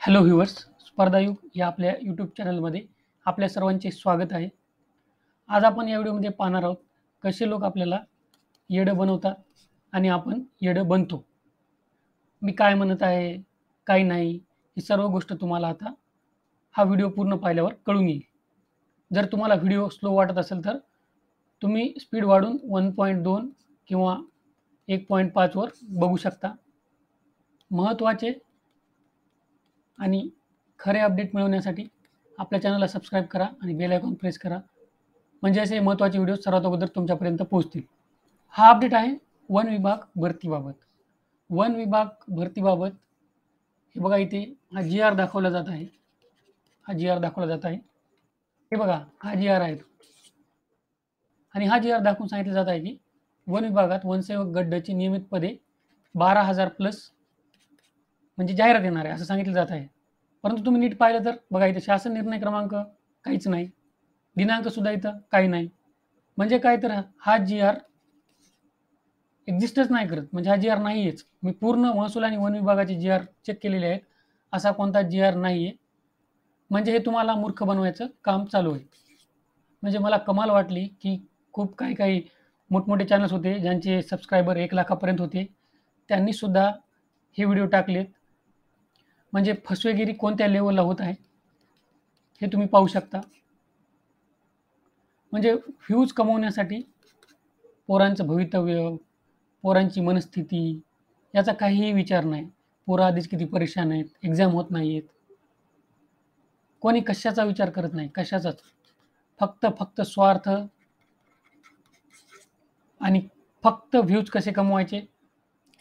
Hello viewers, स्पर्धायुग या आपल्या YouTube चॅनलमध्ये आपल्या सर्वांचे स्वागत आहे. आज आपण या व्हिडिओमध्ये पाहणार आहोत कसे लोक आपल्याला येडं बनवतात आणि आपण येडं बनतो. मी काय म्हणत आहे, काय नाही, ही सर्व गोष्ट तुम्हाला आता हा व्हिडिओ पूर्ण पाहिल्यावर कळून येईल. जर तुम्हाला व्हिडिओ स्लो वाटत असेल तर तुम्ही स्पीड वाढवून 1.2 किंवा 1.5 वर बघू शकता. महत्त्वाचे आणि खरे अपडेट मिळवण्यासाठी आपल्या चॅनलला सबस्क्राईब करा आणि बेल आयकॉन प्रेस करा. म्हणजे असे महत्त्वाचे व्हिडिओ सर्वात अगोदर तुमच्यापर्यंत पोहोचतील. हा अपडेट आहे वन विभाग भरतीबाबत. वन विभाग भरतीबाबत हे बघा, इथे हा जी आर दाखवला जात आहे. हे बघा, हा जी आर आहे आणि हा जी आर दाखवून सांगितलं जात आहे की वन विभागात वनसेवक गट नियमित पदे 12,000 प्लस म्हणजे जाहिरात येणार आहे असं सांगितलं जात आहे. परंतु तुम्ही नीट पाहिलं तर बघा, इथे शासन निर्णय क्रमांक काहीच नाही, दिनांक सुद्धा इथं काही नाही. म्हणजे काय, तर हा जी आर एक्झिस्टच नाही करत, म्हणजे हा जी आर नाही आहेच. मी पूर्ण महसूल आणि वन विभागाचे जी आर चेक केलेले आहेत, असा कोणता जी आर नाही आहे. म्हणजे हे तुम्हाला मूर्ख बनवायचं काम चालू आहे. म्हणजे मला कमाल वाटली की खूप काही काही मोठमोठे चॅनल्स होते ज्यांचे सबस्क्रायबर 1 लाखापर्यंत होते, त्यांनीसुद्धा हे व्हिडिओ टाकलेत. म्हणजे फसवेगिरी कोणत्या लेवलला होत आहे हे तुम्ही पाहू शकता. म्हणजे व्ह्यूज कमवण्यासाठी पोरांचं भवितव्य, पोरांची मनस्थिती याचा काहीही विचार नाही. पोरं आधीच किती परेशान आहेत, एक्झाम होत नाही आहेत. कोणी कशाचा विचार करत नाही, कशाचाच. फक्त स्वार्थ आणि फक्त व्ह्यूज कसे कमवायचे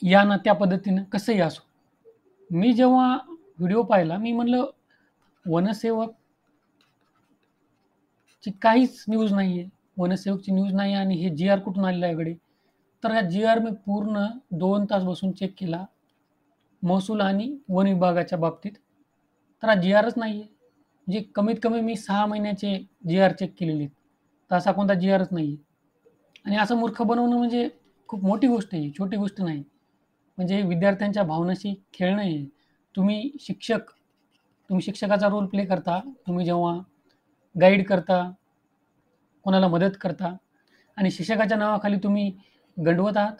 या ना त्या पद्धतीनं कसंही असो. मी जेव्हा व्हिडिओ पाहिला, मी म्हणलं वनसेवकची काहीच न्यूज नाही आहे. वनसेवकची न्यूज नाही आणि हे जी आर कुठून आलेलं आहे गडे. तर हा जी आर मी पूर्ण 2 तास बसून चेक केला महसूल आणि वन विभागाच्या बाबतीत. तर हा जी आरच नाही आहे. म्हणजे कमीत कमी मी 6 महिन्याचे जी आर चेक केलेले आहेत. तर असा कोणता जी आरच नाही आहे. आणि असं मूर्ख बनवणं म्हणजे खूप मोठी गोष्ट आहे, छोटी गोष्ट नाही. म्हणजे विद्यार्थ्यांच्या भावनाशी खेळणं आहे. तुम्ही शिक्षक, तुम्ही शिक्षकाचा रोल प्ले करता. तुम्ही जेव्हा गाईड करता, कोणाला मदत करता आणि शिक्षकाच्या नावाखाली तुम्ही गंडवत आहात.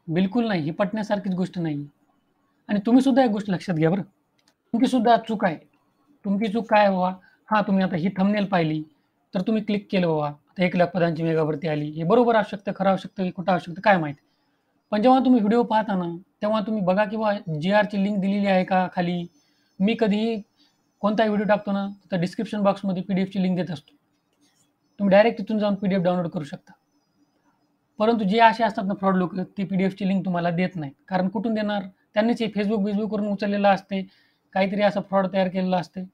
बिलकुल नाही. ही पटण्यासारखीच गोष्ट नाही. आणि तुम्ही सुद्धा एक गोष्ट लक्षात घ्या बरं. तुमची सुद्धा चूक आहे. तुमची चूक काय बाबा? हां, तुम्ही आता ही थंबनेल पाहिली, तर तुम्ही क्लिक केलं बाबा. आता 1,00,000 पदांची मेगा भरती आली. हे बरोबर असू शकतं, खरं असू शकतं, खोटं असू शकतं, काय माहीत. पण जेव्हा तुम्ही व्हिडिओ पाहता ना, तेव्हा तुम्ही बघा की बाबा जी-आरची लिंक दिलेली आहे का खाली? मी कधीही कोणताही व्हिडिओ टाकतो ना, तर डिस्क्रिप्शन बॉक्समध्ये पी-डी-एफची लिंक देत असतो. तुम्ही डायरेक्ट तिथून जाऊन पी-डी-एफ डाउनलोड करू शकता. परंतु जे असे असतात ना फ्रॉड लोकं, ती पी-डी-एफची लिंक तुम्हाला देत नाहीत. कारण कुठून देणार? त्यांनीच हे Facebook-बिसबुकवरून उचललेलं असते. काहीतरी असं फ्रॉड तयार केलेलं असते.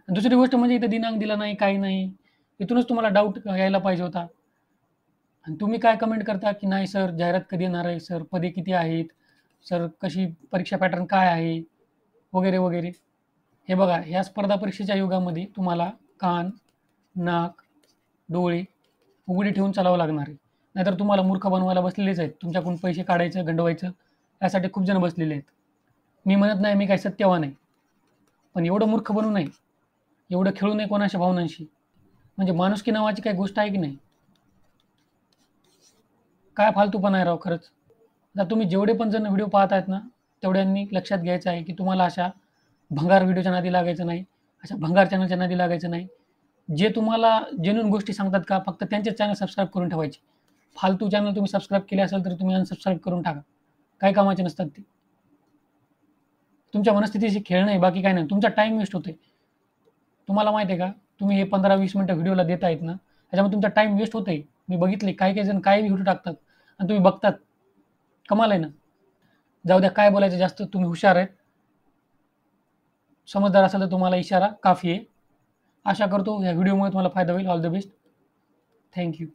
दुसरी गोष्ट म्हणजे इथं दिनांक दिला नाही, काही नाही. इथूनच तुम्हाला डाऊट यायला पाहिजे होता. आणि तुम्ही काय कमेंट करता, की "नाही सर, जाहिरात कधी येणार आहे? सर, पदे किती आहेत? सर, कशी परीक्षा पॅटर्न काय आहे?" वगैरे, वगैरे. हे बघा, ह्या स्पर्धा परीक्षेच्या युगामध्ये तुम्हाला कान, नाक, डोळे उघडे ठेवून चालावं लागणार आहे. नाहीतर तुम्हाला मूर्ख बनवायला बसलेलेच आहेत. तुमच्याकडून पैसे काढायचं, गंडवायचं यासाठी खूप जण बसलेले आहेत. मी म्हणत नाही मी काही सत्यवान आहे. पण एवढं मूर्ख बनू नये. एवढं खेळू नये कोणाच्या भावनांशी. म्हणजे माणुसकी नावाची काही गोष्ट आहे की नाही? काय फालतूपणा आहे राव खरंच. आता तुम्ही जेवढे पण जण व्हिडिओ पाहत आहेत ना, तेवढ्यांनी लक्षात घ्यायचं आहे, की तुम्हाला अशा भंगार व्हिडिओच्या नादी लागायचं नाही. अशा भंगार चॅनलच्या नादी लागायचं नाही. जे तुम्हाला जेन्युइन गोष्टी सांगतात का, फक्त त्यांचेच चॅनल सबस्क्राईब करून ठेवायचे. फालतू चॅनल तुम्ही सबस्क्राईब केले असेल तर तुम्ही अनसबस्क्राईब करून टाका. काही कामाचे नसतात ते. तुमच्या मनस्थितीशी खेळणं आहे, बाकी काही नाही. तुमचा टाईम वेस्ट होतोय. तुम्हाला माहिती आहे का, तुम्ही हे 15-20 मिनिटं व्हिडिओला देत आहेत ना, त्याच्यामुळे तुमचा टाईम वेस्ट होतोय. मी बघितले काही-काही जण काही व्हिडिओ टाकतात आणि तुम्ही बघतात. कमाल आहे ना. जाऊ द्या, काय बोलायचं जास्त, तुम्ही हुशार आहेत. समजदार असाल तर तुम्हाला इशारा काफी आहे. आशा करतो या व्हिडिओमुळे तुम्हाला फायदा होईल. All the best. Thank you.